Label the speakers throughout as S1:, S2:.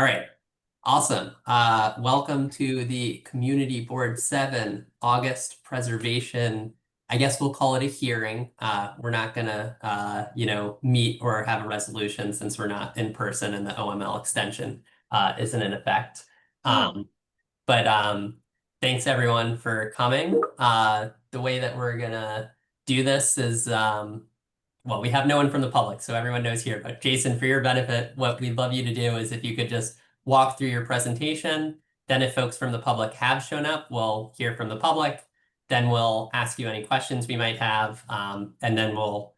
S1: All right. Awesome. Welcome to the Community Board 7 August preservation. I guess we'll call it a hearing. We're not gonna, meet or have a resolution since we're not in person and the OML extension isn't in effect.
S2: Oh.
S1: But thanks everyone for coming. The way that we're gonna do this is well, we have no one from the public, so everyone knows here. But Jason, for your benefit, what we'd love you to do is if you could just walk through your presentation. Then if folks from the public have shown up, we'll hear from the public. Then we'll ask you any questions we might have. And then we'll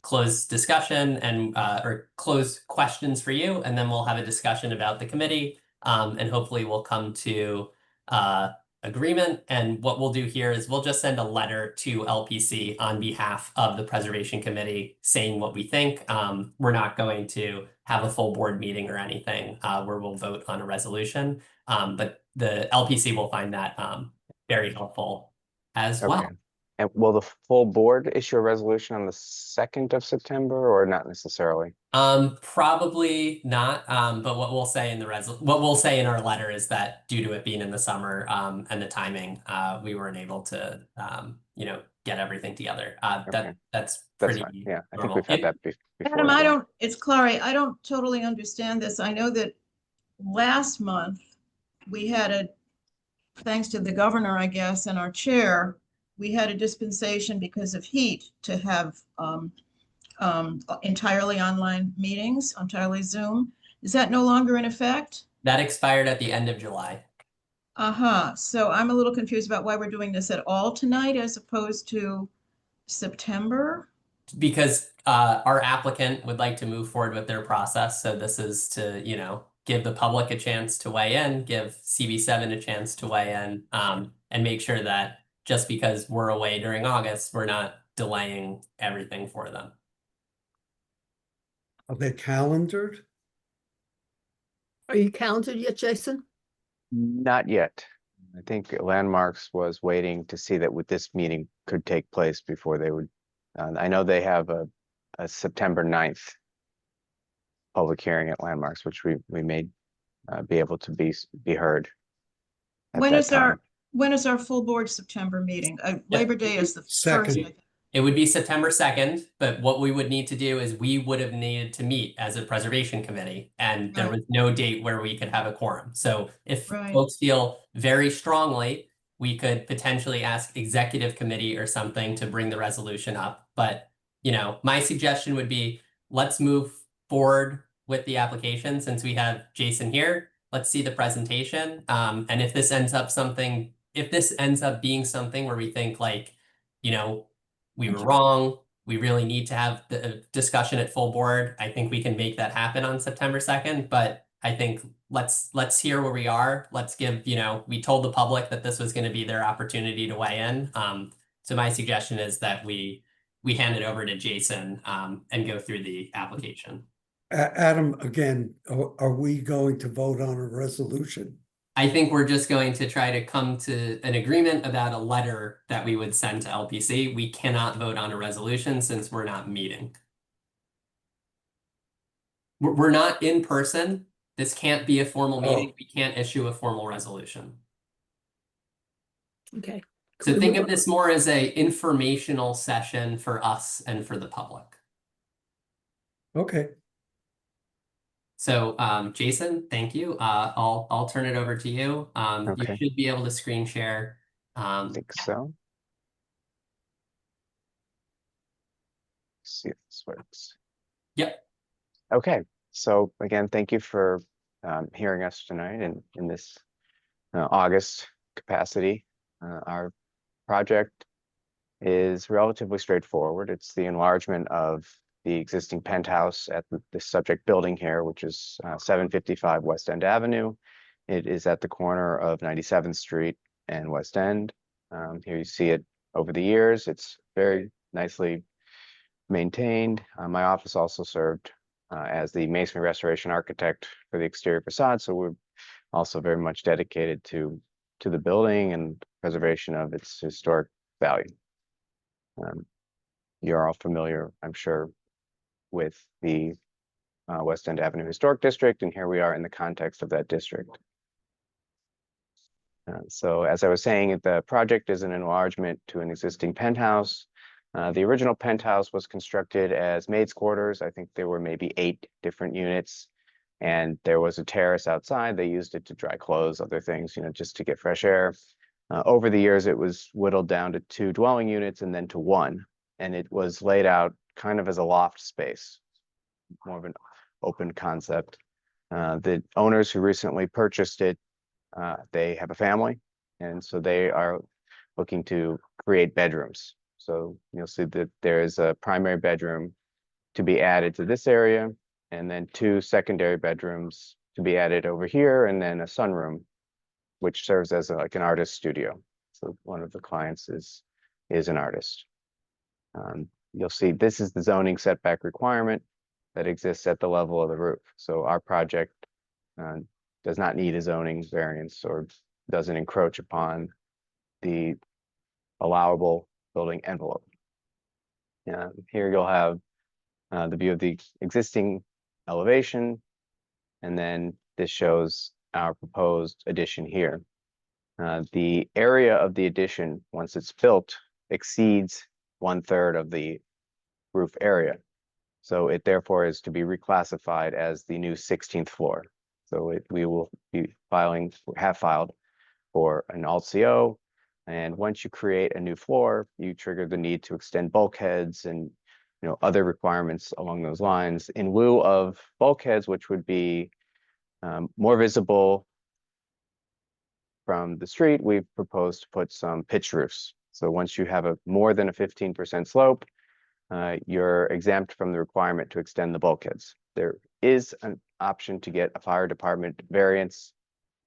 S1: close discussion and or close questions for you. And then we'll have a discussion about the committee. And hopefully we'll come to agreement. And what we'll do here is we'll just send a letter to LPC on behalf of the Preservation Committee saying what we think. We're not going to have a full board meeting or anything where we'll vote on a resolution. But the LPC will find that very helpful as well.
S3: And will the full board issue a resolution on the 2nd of September or not necessarily?
S1: Probably not. But what we'll say in what we'll say in our letter is that due to it being in the summer and the timing, we weren't able to get everything together. That's pretty
S3: fine. Yeah, I think
S1: normal.
S3: we've had that before.
S2: Adam, it's Klari. I don't totally understand this. I know that last month we had thanks to the governor, I guess, and our chair, we had a dispensation because of heat to have entirely online meetings, entirely Zoom. Is that no longer in effect?
S1: That expired at the end of July.
S2: So I'm a little confused about why we're doing this at all tonight as opposed to September.
S1: Because our applicant would like to move forward with their process. So this is to, give the public a chance to weigh in, give CB7 a chance to weigh in, and make sure that just because we're away during August, we're not delaying everything for them.
S4: Are they calendared?
S5: Are you calendared yet, Jason?
S3: Not yet. I think Landmarks was waiting to see that this meeting could take place before they would. I know they have a September 9th public hearing at Landmarks, which we may be able to be heard.
S2: When is our full board September meeting? Labor Day is the
S4: Second.
S2: 1st.
S1: It would be September 2nd, but what we would need to do is we would have needed to meet as a preservation committee, and there was no date where we could have a quorum. So if folks feel very strongly, we could potentially ask executive committee or something to bring the resolution up. But, my suggestion would be let's move forward with the application since we have Jason here. Let's see the presentation. And if this ends up being something where we think we were wrong, we really need to have the discussion at full board, I think we can make that happen on September 2nd. But I think let's hear where we are. Let's give, we told the public that this was going to be their opportunity to weigh in. So my suggestion is that we hand it over to Jason and go through the application.
S4: Adam, again, are we going to vote on a resolution?
S1: I think we're just going to try to come to an agreement about a letter that we would send to LPC. We cannot vote on a resolution since we're not meeting. We're not in person. This can't be a formal meeting. We can't issue a formal resolution.
S5: Okay.
S1: So think of this more as a informational session for us and for the public.
S4: Okay.
S1: So, Jason, thank you. I'll turn it over to you. You should be able to screen share.
S3: I think so. Let's see if this works.
S1: Yep.
S3: Okay. So again, thank you for hearing us tonight in this August capacity. Our project is relatively straightforward. It's the enlargement of the existing penthouse at the subject building here, which is 755 West End Avenue. It is at the corner of 97th Street and West End. Here you see it over the years. It's very nicely maintained. My office also served as the masonry restoration architect for the exterior facade. So we're also very much dedicated to the building and preservation of its historic value. You're all familiar, I'm sure, with the West End Avenue Historic District, and here we are in the context of that district. So as I was saying, the project is an enlargement to an existing penthouse. The original penthouse was constructed as maids' quarters. I think there were maybe 8 different units, and there was a terrace outside. They used it to dry clothes, other things, just to get fresh air. Over the years, it was whittled down to 2 dwelling units and then to 1, and it was laid out kind of as a loft space, more of an open concept. The owners who recently purchased it, they have a family, and so they are looking to create bedrooms. So you'll see that there is a primary bedroom to be added to this area, and then 2 secondary bedrooms to be added over here, and then a sunroom, which serves as like an artist studio. So one of the clients is an artist. You'll see this is the zoning setback requirement that exists at the level of the roof. So our project does not need a zoning variance or doesn't encroach upon the allowable building envelope. Here you'll have the view of the existing elevation, and then this shows our proposed addition here. The area of the addition, once it's built, exceeds 1/3 of the roof area. So it therefore is to be reclassified as the new 16th floor. So we will be have filed for an alt-CO. And once you create a new floor, you trigger the need to extend bulkheads and other requirements along those lines in lieu of bulkheads, which would be more visible from the street. We've proposed to put some pitched roofs. So once you have more than a 15% slope, you're exempt from the requirement to extend the bulkheads. There is an option to get a fire department variance,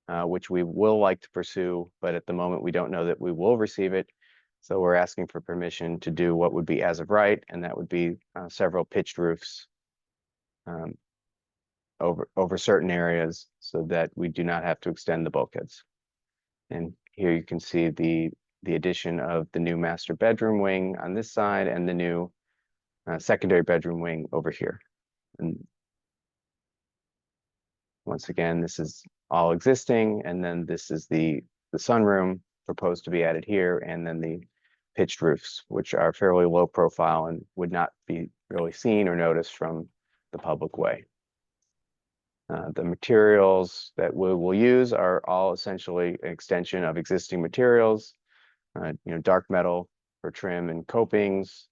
S3: which we will like to pursue, but at the moment we don't know that we will receive it. So we're asking for permission to do what would be as of right, and that would be several pitched roofs over certain areas so that we do not have to extend the bulkheads. And here you can see the addition of the new master bedroom wing on this side and the new secondary bedroom wing over here. And once again, this is all existing, and then this is the sunroom proposed to be added here, and then the pitched roofs, which are fairly low profile and would not be really seen or noticed from the public way. The materials that we will use are all essentially an extension of existing materials, dark metal for trim and copings.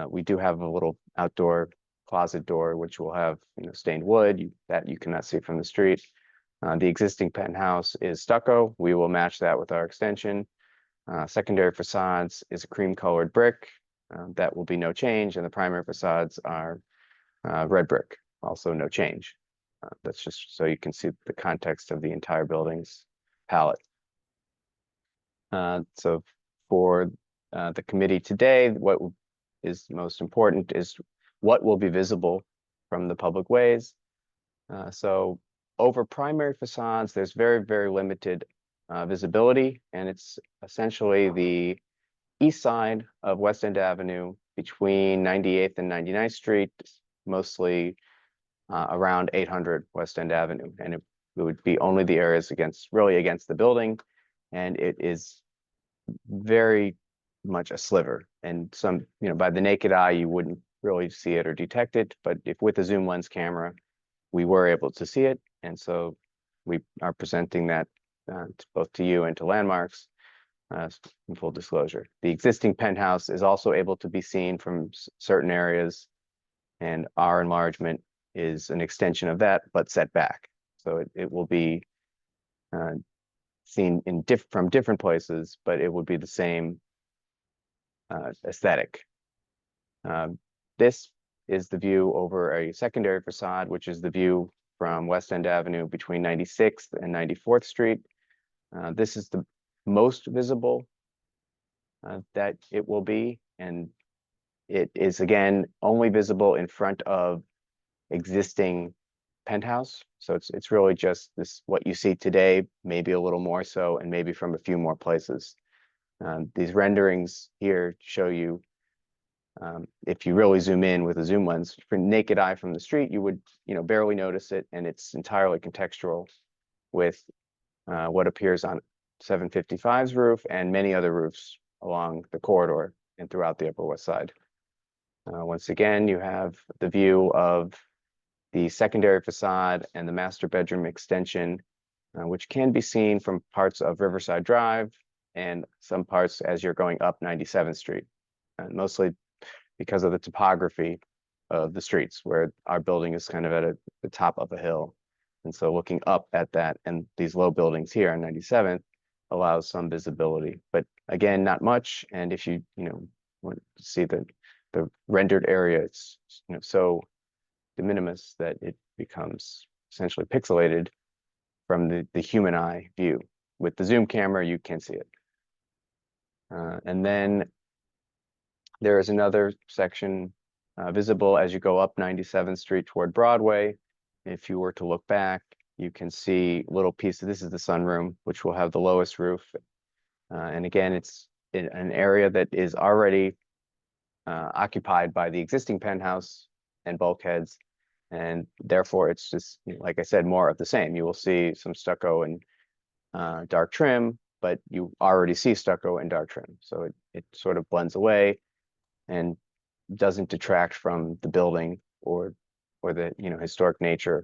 S3: We do have a little outdoor closet door, which will have stained wood that you cannot see from the street. The existing penthouse is stucco. We will match that with our extension. Secondary facades is a cream colored brick. That will be no change, and the primary facades are red brick, also no change. That's just so you can see the context of the entire building's palette. So for the committee today, what is most important is what will be visible from the public ways. So over primary facades, there's very, very limited visibility, and it's essentially the east side of West End Avenue between 98th and 99th Street, mostly around 800 West End Avenue, and it would be only the areas really against the building, and it is very much a sliver, and some by the naked eye you wouldn't really see it or detect it, but if with a zoom lens camera we were able to see it, and so we are presenting that both to you and to Landmarks in full disclosure. The existing penthouse is also able to be seen from certain areas, and our enlargement is an extension of that, but set back. So it will be seen from different places, but it would be the same aesthetic. This is the view over a secondary facade, which is the view from West End Avenue between 96th and 94th Street. This is the most visible that it will be, and it is again only visible in front of existing penthouse. So it's really just what you see today, maybe a little more so, and maybe from a few more places. These renderings here show you If you really zoom in with a zoom lens, for naked eye from the street, you would, barely notice it, and it's entirely contextual with what appears on 755's roof and many other roofs along the corridor and throughout the Upper West Side. Once again, you have the view of the secondary facade and the master bedroom extension, which can be seen from parts of Riverside Drive and some parts as you're going up 97th Street, and mostly because of the topography of the streets, where our building is kind of at the top of a hill. And so looking up at that and these low buildings here on 97th allows some visibility, but again, not much. And if you, want to see the rendered area, it's, so de minimis that it becomes essentially pixelated from the human eye view. With the zoom camera, you can see it. And then there is another section visible as you go up 97th Street toward Broadway. If you were to look back, you can see little pieces. This is the sunroom, which will have the lowest roof. And again, it's in an area that is already occupied by the existing penthouse and bulkheads. And therefore, it's just, like I said, more of the same. You will see some stucco and dark trim, but you already see stucco and dark trim. So it sort of blends away and doesn't detract from the building or the historic nature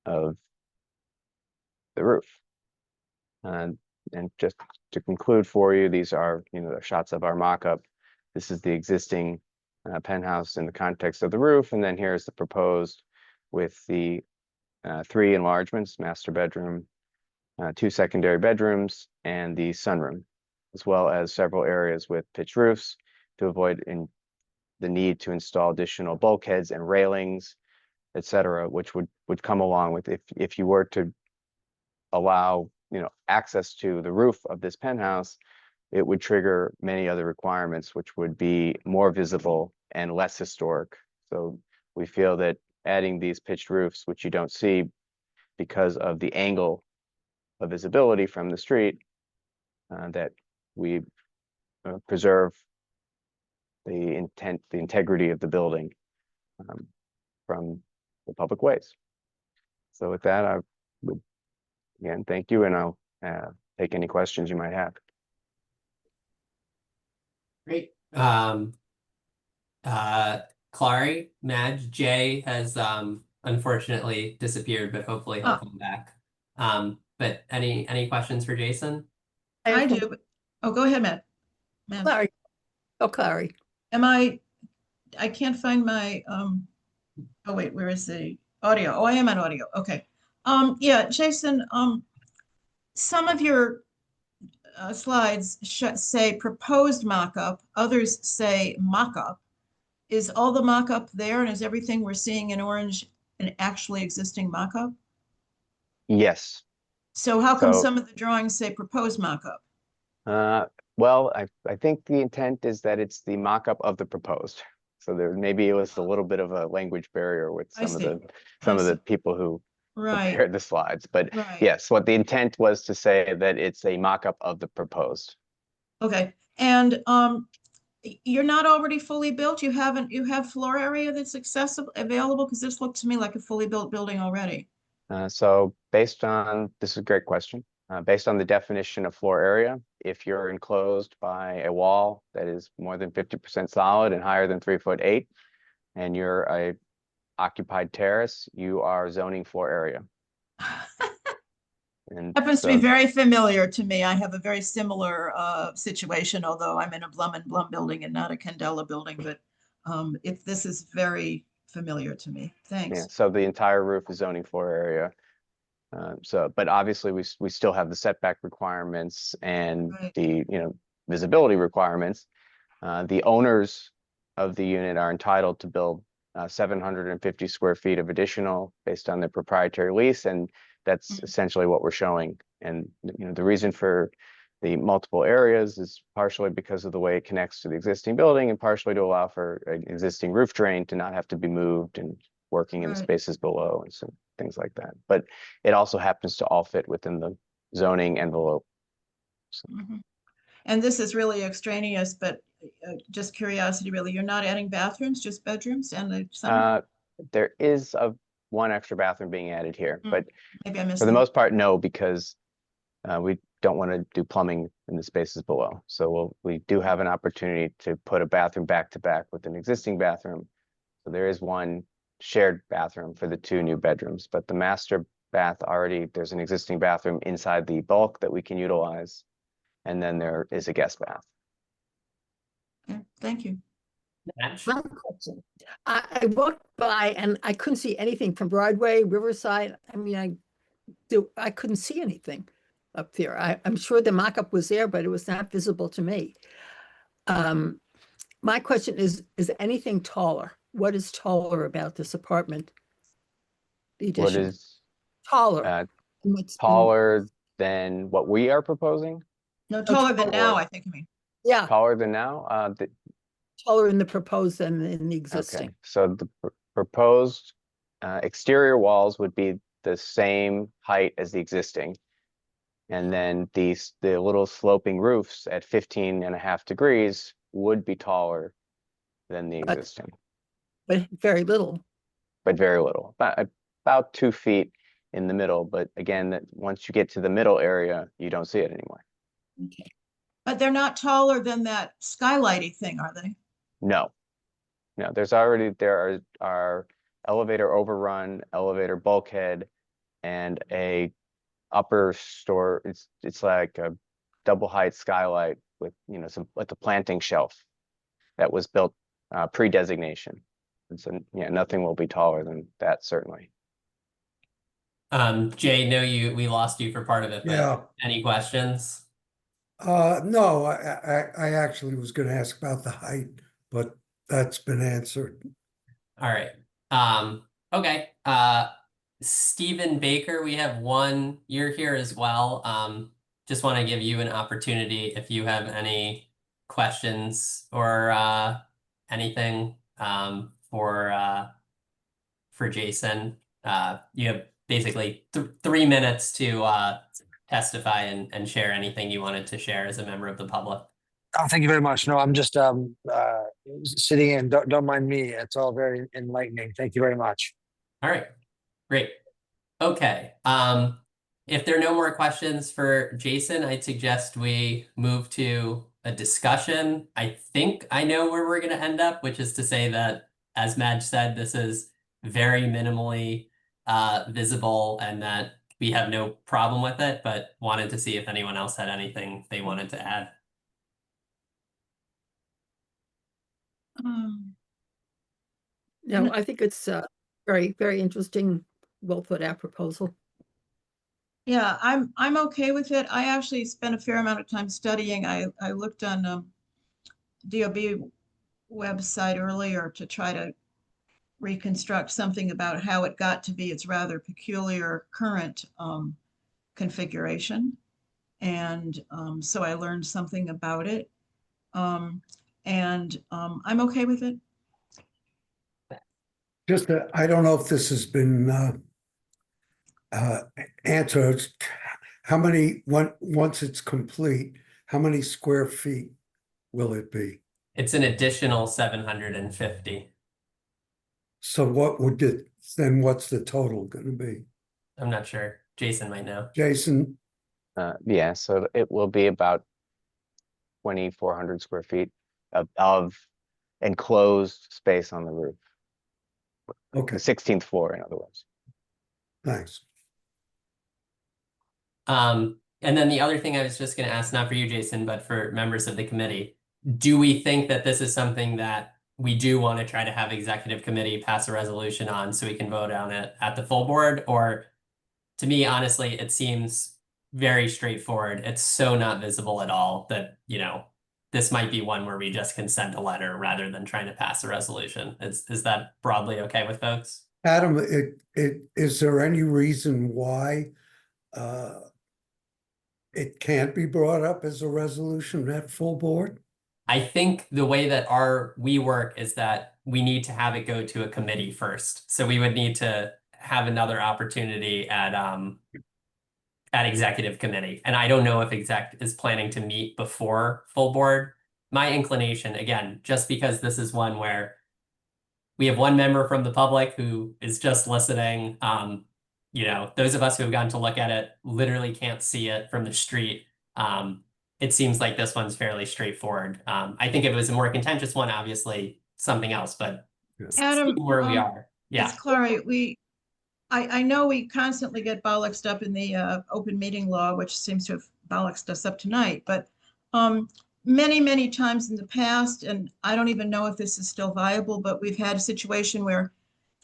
S3: of the roof. And just to conclude for you, these are the shots of our mock-up. This is the existing penthouse in the context of the roof, and then here's the proposed with the 3 enlargements: master bedroom, 2 secondary bedrooms, and the sunroom, as well as several areas with pitched roofs to avoid the need to install additional bulkheads and railings, etc., which would come along with if you were to allow access to the roof of this penthouse. It would trigger many other requirements, which would be more visible and less historic. So we feel that adding these pitched roofs, which you don't see because of the angle of visibility from the street, that we preserve the integrity of the building from the public ways. So with that, I would again thank you, and I'll take any questions you might have.
S1: Great. Klari, Madge, Jay has unfortunately disappeared, but hopefully he'll come back. But any questions for Jason?
S2: I do. Oh, go ahead, Matt.
S5: Klari. Oh, Klari.
S2: I can't find my, oh wait, where is the audio? Oh, I am on audio. Okay. Yeah, Jason, some of your slides say proposed mock-up, others say mock-up. Is all the mock-up there, and is everything we're seeing in orange an actually existing mock-up?
S3: Yes.
S2: So how come some of the drawings say proposed mock-up?
S3: Well, I think the intent is that it's the mock-up of the proposed. So there maybe it was a little bit of a language barrier with some of the people who prepared the slides. But yes, what the intent was to say that it's a mock-up of the proposed.
S2: Okay, and you're not already fully built? You have floor area that's available? Because this looked to me like a fully built building already.
S3: So based on, this is a great question. Based on the definition of floor area, if you're enclosed by a wall that is more than 50% solid and higher than 3'8", and you're a occupied terrace, you are zoning floor area. And
S2: happens to be very familiar to me. I have a very similar situation, although I'm in a Blum and Blum building and not a Candela building, but if this is very familiar to me. Thanks.
S3: Yeah, so the entire roof is zoning floor area. But obviously we still have the setback requirements and the visibility requirements. The owners of the unit are entitled to build 750 square feet of additional based on their proprietary lease, and that's essentially what we're showing. And the reason for the multiple areas is partially because of the way it connects to the existing building, and partially to allow for an existing roof drain to not have to be moved and working in the spaces below and some things like that. But it also happens to all fit within the zoning envelope. So.
S2: And this is really extraneous, but just curiosity, really. You're not adding bathrooms, just bedrooms and the summer?
S3: There is one extra bathroom being added here, but
S2: Maybe I missed
S3: for the
S2: that.
S3: most part, no, because we don't want to do plumbing in the spaces below. So we do have an opportunity to put a bathroom back to back with an existing bathroom. So there is one shared bathroom for the 2 new bedrooms, but the master bath there's an existing bathroom inside the bulk that we can utilize. And then there is a guest bath.
S2: Okay, thank you.
S1: Madge?
S5: One question. I walked by and I couldn't see anything from Broadway, Riverside. I mean, I couldn't see anything up there. I'm sure the mock-up was there, but it was not visible to me. My question is anything taller? What is taller about this apartment? The
S3: What
S5: addition,
S3: is
S5: taller. than what's been-
S3: taller than what we are proposing?
S2: No, taller than now,
S3: taller.
S2: I think, I mean.
S5: Yeah,
S3: Taller than now?
S5: taller in the proposed than in the
S3: Okay,
S5: existing.
S3: so the proposed exterior walls would be the same height as the existing. And then the little sloping roofs at 15.5 degrees would be taller than the
S5: But-
S3: existing,
S5: But very little.
S3: but very little, about 2 feet in the middle. But again, that once you get to the middle area, you don't see it anymore.
S2: But they're not taller than that skylighty thing, are they?
S3: No, there are elevator overrun, elevator bulkhead, and a upper store. It's like a double height skylight with with a planting shelf that was built pre-designation. And so nothing will be taller than that, certainly.
S1: Jay, we lost you for part of it, but
S4: Yeah.
S1: any questions?
S4: No, I actually was gonna ask about the height, but that's been answered.
S1: All right. Okay. Stephen Baker, we have one. You're here as well. Just want to give you an opportunity if you have any questions or anything for Jason. You have basically 3 minutes to testify and share anything you wanted to share as a member of the public.
S6: Oh, thank you very much. No, I'm just sitting in. Don't mind me. It's all very enlightening. Thank you very much.
S1: All right, great. Okay. If there are no more questions for Jason, I'd suggest we move to a discussion. I think I know where we're going to end up, which is to say that, as Madge said, this is very minimally visible and that we have no problem with it, but wanted to see if anyone else had anything they wanted to add.
S5: No, I think it's very, very interesting, well thought out proposal.
S2: Yeah, I'm okay with it. I actually spent a fair amount of time studying. I looked on DOB website earlier to try to reconstruct something about how it got to be its rather peculiar current configuration. And so I learned something about it. And I'm okay with it.
S4: Just, I don't know if this has been answered. How many, once it's complete, how many square feet will it be?
S1: It's an additional 750.
S4: So then what's the total gonna be?
S1: I'm not sure. Jason might know.
S4: Jason,
S3: Yeah, so it will be about 2,400 square feet of enclosed space on the roof.
S4: okay,
S3: The 16th floor, in other words.
S4: thanks.
S1: And then the other thing I was just going to ask, not for you, Jason, but for members of the committee, do we think that this is something that we do want to try to have executive committee pass a resolution on so we can vote on it at the full board? Or to me, honestly, it seems very straightforward. It's so not visible at all that, this might be one where we just can send a letter rather than trying to pass a resolution. Is that broadly okay with folks?
S4: Adam, is there any reason why it can't be brought up as a resolution at full board?
S1: I think the way that we work is that we need to have it go to a committee first. So we would need to have another opportunity at at executive committee. And I don't know if exec is planning to meet before full board. My inclination, again, just because this is one where we have one member from the public who is just listening. You know, those of us who have gotten to look at it literally can't see it from the street. It seems like this one's fairly straightforward. I think if it was a more contentious one, obviously something else, but
S2: Adam,
S1: where we are. Yeah.
S2: It's Klari. I know we constantly get bollocksed up in the open meeting law, which seems to have bollocksed us up tonight, but many times in the past, and I don't even know if this is still viable, but we've had a situation where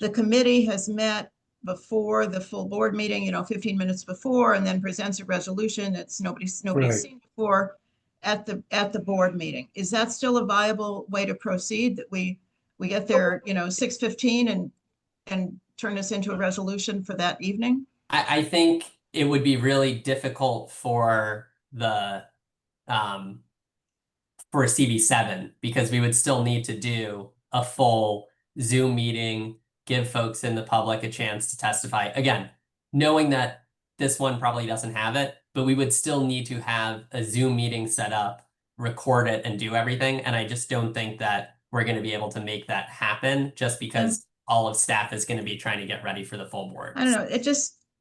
S2: the committee has met before the full board meeting, you know, 15 minutes before, and then presents a resolution that's nobody's
S4: Right.
S2: seen before at the board meeting. Is that still a viable way to proceed, that we get there, you know, 6:15 and turn this into a resolution for that evening?
S1: I think it would be really difficult for the for CB7 because we would still need to do a full Zoom meeting, give folks in the public a chance to testify. Again, knowing that this one probably doesn't have it, but we would still need to have a Zoom meeting set up, record it, and do everything. And I just don't think that we're going to be able to make that happen just because all of staff is going to be trying to get ready for the full board.
S2: I don't know,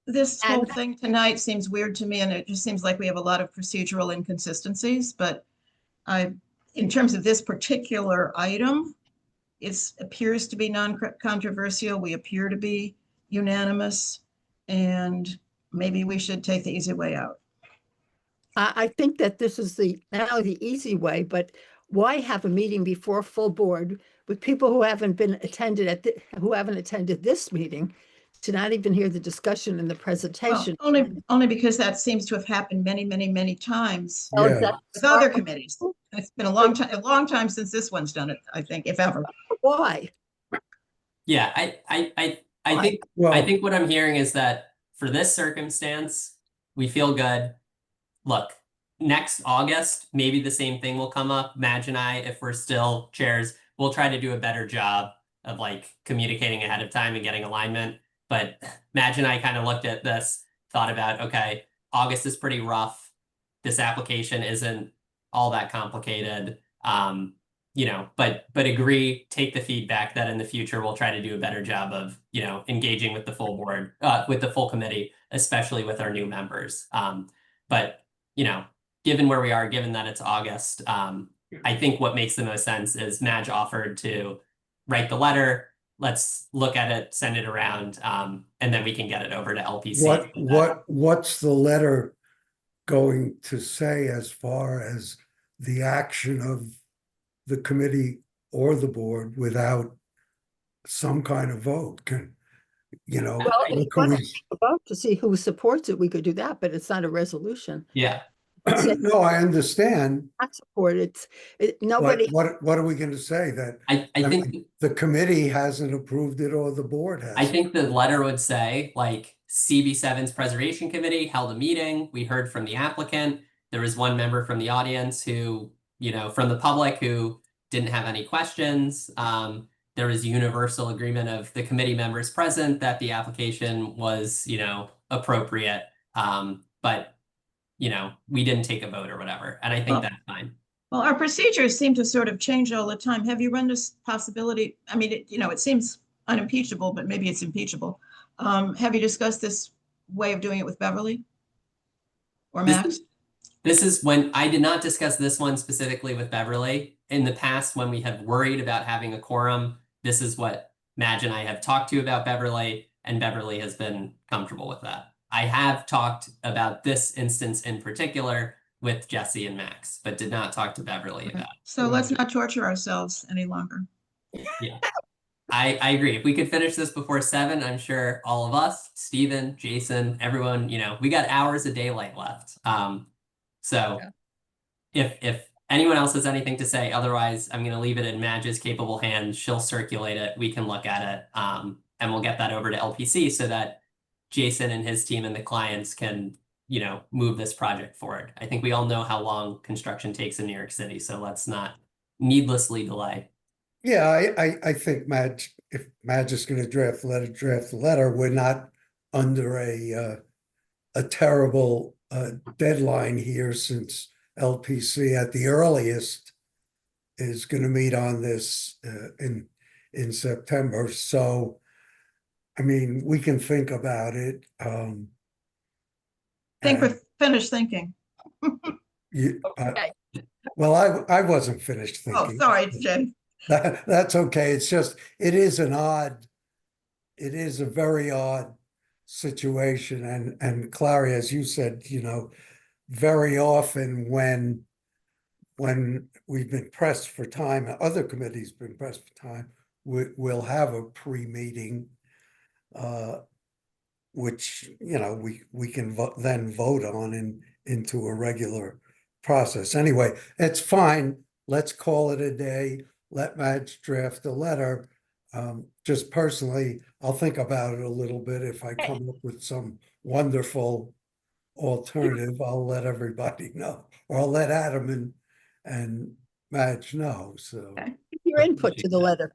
S2: this whole thing tonight seems weird to me, and it just seems like we have a lot of procedural inconsistencies, but in terms of this particular item, it appears to be non-controversial. We appear to be unanimous, and maybe we should take the easy way out.
S5: I think that this is now the easy way, but why have a meeting before full board with people who haven't attended this meeting to not even hear the discussion and the presentation?
S2: Well, only because that seems to have happened many times
S4: Yeah.
S2: with other committees. It's been a long time since this one's done it, I think, if ever.
S5: Why?
S1: Yeah, I think
S4: Well,
S1: I think what I'm hearing is that for this circumstance, we feel good. Look, next August, maybe the same thing will come up. Madge and I, if we're still chairs, we'll try to do a better job of like communicating ahead of time and getting alignment. But Madge and I kind of looked at this, thought about, okay, August is pretty rough. This application isn't all that complicated. You know, but agree, take the feedback that in the future we'll try to do a better job of, you know, engaging with the full board, with the full committee, especially with our new members. But you know, given where we are, given that it's August, I think what makes the most sense is Madge offered to write the letter. Let's look at it, send it around, and then we can get it over to LPC.
S4: what's the letter going to say as far as the action of the committee or the board without some kind of vote? You know,
S5: Well,
S4: what can we?
S5: About to see who supports it, we could do that, but it's not a resolution.
S1: Yeah.
S4: No, I understand.
S5: Not support nobody.
S4: But what are we going to say? That
S1: I think
S4: mean, the committee hasn't approved it or the board has?
S1: I think the letter would say, like, CB7's preservation committee held a meeting. We heard from the applicant. There was one member from the audience who, you know, from the public who didn't have any questions. There was universal agreement of the committee members present that the application was, you know, appropriate. But, you know, we didn't take a vote or whatever. And I think that's fine.
S2: Well, our procedures seem to sort of change all the time. Have you run this possibility? I mean, you know, it seems unimpeachable, but maybe it's impeachable. Have you discussed this way of doing it with Beverly or Max?
S1: This is when I did not discuss this one specifically with Beverly. In the past, when we have worried about having a quorum, this is what Madge and I have talked to about Beverly, and Beverly has been comfortable with that. I have talked about this instance in particular with Jessie and Max, but did not talk to Beverly about it.
S2: So let's not torture ourselves any longer.
S1: Yeah, I agree. If we could finish this before 7, I'm sure all of us, Stephen, Jason, everyone, you know, we got hours of daylight left. So if anyone else has anything to say, otherwise I'm going to leave it in Madge's capable hands. She'll circulate it. We can look at it, and we'll get that over to LPC so that Jason and his team and the clients can, you know, move this project forward. I think we all know how long construction takes in New York City, so let's not needlessly delay.
S4: Yeah, I think Madge, if Madge is going to draft the letter, We're not under a terrible deadline here, since LPC at the earliest is going to meet on this in September. So, I mean, we can think about it.
S2: Think
S4: and
S2: we're finished thinking.
S5: Okay.
S4: Well, I wasn't finished
S2: Oh,
S4: thinking.
S2: sorry, Jay.
S4: That's okay. It's just, it is a very odd situation. And Klari, as you said, very often when we've been pressed for time, other committees been pressed for time, we'll have a pre-meeting, which, we can then vote on into a regular process. Anyway, it's fine. Let's call it a day. Let Madge draft a letter. Just personally, I'll think about it a little bit. If I come up with some wonderful alternative, I'll let everybody know, or I'll let Adam and Madge know. So
S5: Okay. Your input to the letter.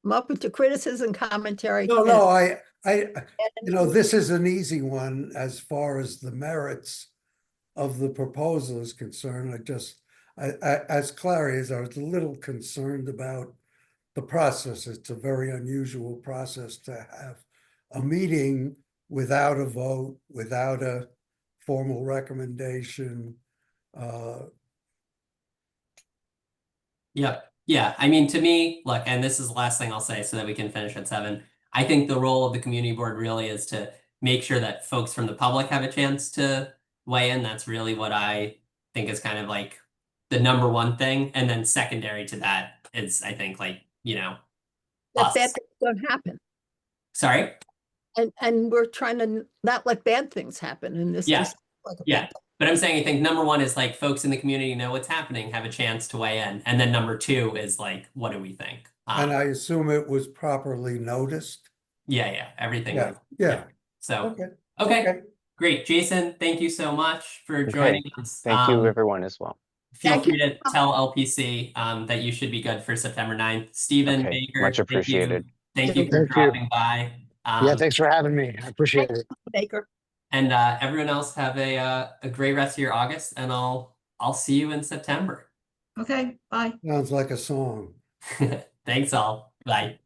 S5: I'm open to criticism, commentary.
S4: no, this is an easy one as far as the merits of the proposal is concerned. As Klari is, I was a little concerned about the process. It's a very unusual process to have a meeting without a vote, without a formal recommendation.
S1: Yep. Yeah. I mean, to me, look, and this is the last thing I'll say so that we can finish at 7. I think the role of the community board really is to make sure that folks from the public have a chance to weigh in. That's really what I think is kind of like the number one thing. And then secondary to that is, I think, like,
S5: That
S1: us.
S5: bad things don't happen.
S1: Sorry?
S5: And we're trying to not let bad things happen. And this
S1: Yeah.
S5: just like a
S1: Yeah.
S5: bad thing.
S1: But I'm saying I think number one is like folks in the community know what's happening, have a chance to weigh in. And then number 2 is like, what do we think?
S4: And I assume it was properly noticed.
S1: Yeah, everything.
S4: Yeah.
S1: So,
S4: Okay.
S1: okay, great. Jason, thank you so much for joining us.
S3: Thank you, everyone, as well.
S1: Feel
S5: Thank
S1: free to tell LPC that you should be good for September 9th. Stephen,
S3: Okay,
S1: Baker,
S3: much appreciated.
S1: Thank you for
S6: Thank you.
S1: dropping by.
S6: Yeah, thanks for having me. I appreciate it.
S5: Baker.
S1: And everyone else have a great rest of your August, and I'll see you in September.
S2: Okay, bye.
S4: Sounds like a song.
S1: Thanks all. Bye.